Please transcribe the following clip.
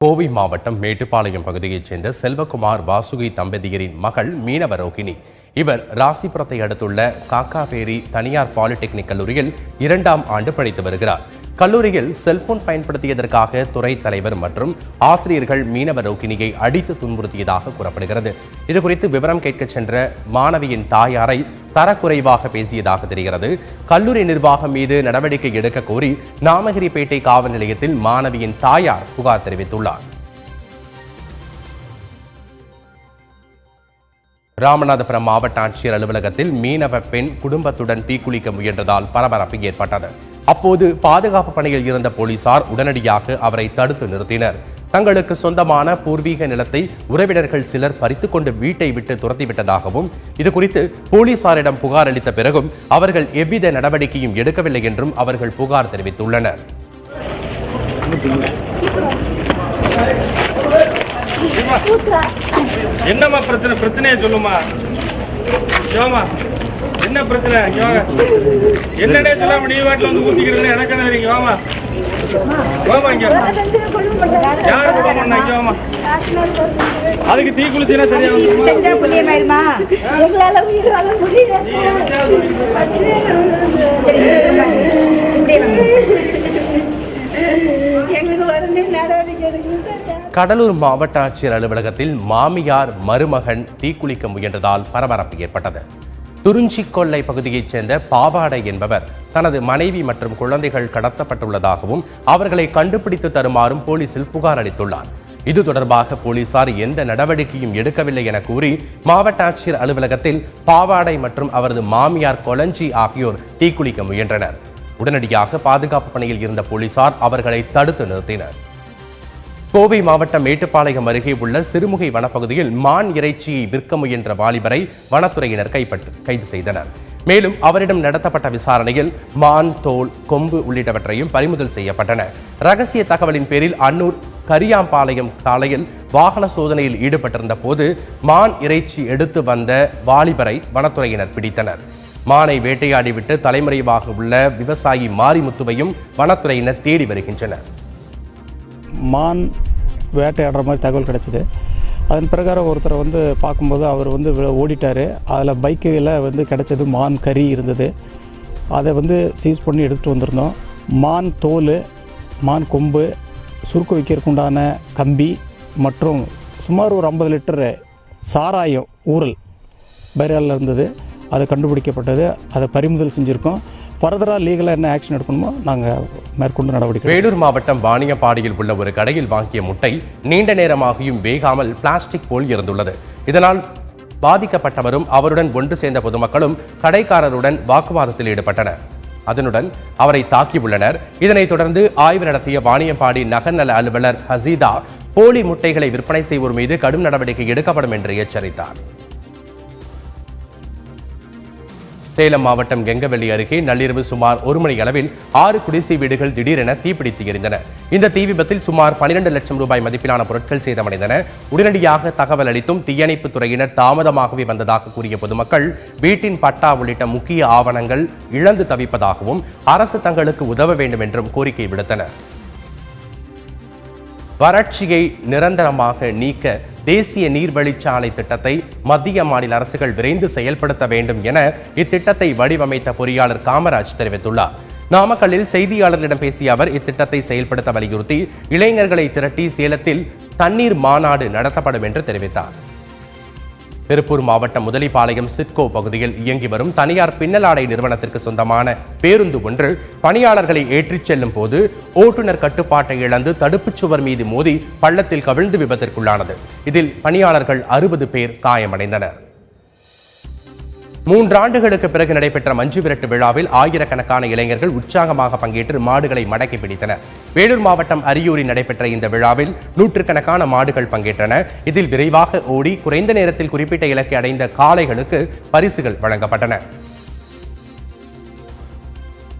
கோவை மாவட்டம் மேட்டுப்பாளையம் பகுதியைச் சேர்ந்த செல்வகுமார் வாசுகி தம்பதியரின் மகள் மீனவ ரோகிணி. இவர் ராசிபுரத்தை அடுத்துள்ள காக்காபேரி தனியார் பாலிடெக்னிக் கல்லூரியில் 2ஆம் ஆண்டு படித்து வருகிறார். கல்லூரியில் செல்போன் பயன்படுத்தியதற்காக துறை தலைவர் மற்றும் ஆசிரியர்கள் மீனவ ரோகிணியை அடித்து துன்புறுத்தியதாக கூறப்படுகிறது. இதுகுறித்து விவரம் கேட்க சென்ற மாணவியின் தாயாரை தரக்குறைவாக பேசியதாக தெரிகிறது. கல்லூரி நிர்வாகம் மீது நடவடிக்கை எடுக்க கோரி நாமகிரிப்பேட்டை காவல் நிலையத்தில் மாணவியின் தாயார் புகார் தெரிவித்துள்ளார். ராமநாதபுரம் மாவட்ட ஆட்சியர் அலுவலகத்தில் மீனவ பெண் குடும்பத்துடன் தீக்குளிக்க முயன்றதால் பரபரப்பு ஏற்பட்டது. அப்போது பாதுகாப்பு பணியில் இருந்த போலீசார் உடனடியாக அவரை தடுத்து நிறுத்தினர். தங்களுக்கு சொந்தமான பூர்வீக நிலத்தை உறவினர்கள் சிலர் பறித்துக்கொண்டு வீட்டை விட்டு துரத்திவிட்டதாகவும், இதுகுறித்து போலீசாரிடம் புகார் அளித்த பிறகும் அவர்கள் எவ்வித நடவடிக்கையும் எடுக்கவில்லை என்றும் அவர்கள் புகார் தெரிவித்துள்ளனர். என்னம்மா பிரச்சனையை சொல்லுமா. என்ன பிரச்சனை? என்னடே சொல்லாம நீ வாட்டில் வந்து ஊத்திக்கிறீங்க. எனக்கு என்ன தெரியும்? வாமா வாமா இங்க. யாரு கூட பண்ணா? இங்க வாமா. அதுக்கு தீ குளிச்சுனா சரியா செஞ்சா புண்ணியமாயிருமா? எங்களால உயிர் வாழ முடியல. கடலூர் மாவட்ட ஆட்சியர் அலுவலகத்தில் மாமியார் மருமகன் தீக்குளிக்க முயன்றதால் பரபரப்பு ஏற்பட்டது. துறிஞ்சிக்கொல்லை பகுதியைச் சேர்ந்த பாவாடை என்பவர் தனது மனைவி மற்றும் குழந்தைகள் கடத்தப்பட்டுள்ளதாகவும் அவர்களை கண்டுபிடித்து தருமாறும் போலீசில் புகார் அளித்துள்ளார். இது தொடர்பாக போலீசார் எந்த நடவடிக்கையும் எடுக்கவில்லை என கூறி மாவட்ட ஆட்சியர் அலுவலகத்தில் பாவாடை மற்றும் அவரது மாமியார் கொளஞ்சி ஆகியோர் தீக்குளிக்க முயன்றனர். உடனடியாக பாதுகாப்பு பணியில் இருந்த போலீசார் அவர்களை தடுத்து நிறுத்தினர். கோவை மாவட்டம் மேட்டுப்பாளையம் அருகே உள்ள சிறுமுகை வனப்பகுதியில் மான் இறைச்சியை விற்க முயன்ற வாலிபரை வனத்துறையினர் கைது செய்தனர். மேலும் அவரிடம் நடத்தப்பட்ட விசாரணையில் மான் தோல், கொம்பு உள்ளிட்டவற்றையும் பறிமுதல் செய்யப்பட்டன. ரகசிய தகவலின் பேரில் அன்னூர் கரியாம்பாளையம் சாலையில் வாகன சோதனையில் ஈடுபட்டிருந்த போது மான் இறைச்சி எடுத்து வந்த வாலிபரை வனத்துறையினர் பிடித்தனர். மானை வேட்டையாடிவிட்டு தலைமறைவாக உள்ள விவசாயி மாரிமுத்துவையும் வனத்துறையினர் தேடி வருகின்றனர். மான் வேட்டையாடுற மாதிரி தகவல் கிடச்சிது. அதன் பிரகாரம் ஒருத்தரை பார்க்கும்போது அவர் ஓடிட்டார். அதில் பைக்கில் கிடச்சது மான் கறி இருந்தது. அதை சீஸ் பண்ணி எடுத்துகிட்டு வந்திருந்தோம். மான் தோல், மான் கொம்பு, சுருக்கு வைக்கிறதுக்கு உண்டான கம்பி மற்றும் சுமார் ஒரு 50 லிட்டர் சாராயம் ஊரல் பைராலில் இருந்தது. அது கண்டுபிடிக்கப்பட்டது. அதை பறிமுதல் செஞ்சுருக்கோம். ஃபர்தராக லீகலாக என்ன ஆக்ஷன் எடுக்கணுமோ நாங்கள் மேற்கொண்டு நடவடிக்கை. வேலூர் மாவட்டம் வாணியம்பாடியில் உள்ள ஒரு கடையில் வாங்கிய முட்டை நீண்ட நேரமாகியும் வேகாமல் பிளாஸ்டிக் போல் இருந்துள்ளது. இதனால் பாதிக்கப்பட்டவரும் அவருடன் ஒன்று சேர்ந்த பொதுமக்களும் கடைக்காரருடன் வாக்குவாதத்தில் ஈடுபட்டனர். அதனுடன் அவரை தாக்கியுள்ளனர். இதனைத் தொடர்ந்து ஆய்வு நடத்திய வாணியம்பாடி நகர்நல அலுவலர் ஹசீதா போலி முட்டைகளை விற்பனை செய்வோர் மீது கடும் நடவடிக்கை எடுக்கப்படும் என்று எச்சரித்தார். சேலம் மாவட்டம் கெங்கவெள்ளி அருகே நள்ளிரவு சுமார் 1 மணி அளவில் 6 குடிசை வீடுகள் திடீரென தீப்பிடித்து எரிந்தன. இந்த தீ விபத்தில் சுமார் 12 லட்சம் ரூபாய் மதிப்பிலான பொருட்கள் சேதமடைந்தன. உடனடியாக தகவல் அளித்தும் தீயணைப்புத் துறையினர் தாமதமாகவே வந்ததாக கூறிய பொதுமக்கள் வீட்டின் பட்டா உள்ளிட்ட முக்கிய ஆவணங்கள் இழந்து தவிப்பதாகவும் அரசு தங்களுக்கு உதவ வேண்டும் என்றும் கோரிக்கை விடுத்தனர். வறட்சியை நிரந்தரமாக நீக்க தேசிய நீர்வழிச்சாலை திட்டத்தை மத்திய மாநில அரசுகள் விரைந்து செயல்படுத்த வேண்டும் என இத்திட்டத்தை வடிவமைத்த பொறியாளர் காமராஜ் தெரிவித்துள்ளார். நாமக்கல்லில் செய்தியாளர்களிடம் பேசிய அவர் இத்திட்டத்தை செயல்படுத்த வலியுறுத்தி இளைஞர்களை திரட்டி சேலத்தில் தண்ணீர் மாநாடு நடத்தப்படும் என்று தெரிவித்தார். திருப்பூர் மாவட்டம் முதலிப்பாளையம் சிட்கோ பகுதியில் இயங்கி வரும் தனியார் பின்னலாடை நிறுவனத்திற்கு சொந்தமான பேருந்து ஒன்று பணியாளர்களை ஏற்றிச் செல்லும் போது ஓட்டுநர் கட்டுப்பாட்டை இழந்து தடுப்புச் சுவர் மீது மோதி பள்ளத்தில் கவிழ்ந்து விபத்திற்குள்ளானது. இதில் பணியாளர்கள் 60 பேர் காயமடைந்தனர். 3 ஆண்டுகளுக்கு பிறகு நடைபெற்ற மஞ்சு விரட்டு விழாவில் ஆயிரக்கணக்கான இளைஞர்கள் உற்சாகமாக பங்கேற்று மாடுகளை மடக்கி பிடித்தனர். வேலூர் மாவட்டம் அரியூரில் நடைபெற்ற இந்த விழாவில் 100கணக்கான மாடுகள் பங்கேற்றன. இதில் விரைவாக ஓடி குறைந்த நேரத்தில் குறிப்பிட்ட இலக்கை அடைந்த காளைகளுக்கு பரிசுகள் வழங்கப்பட்டன.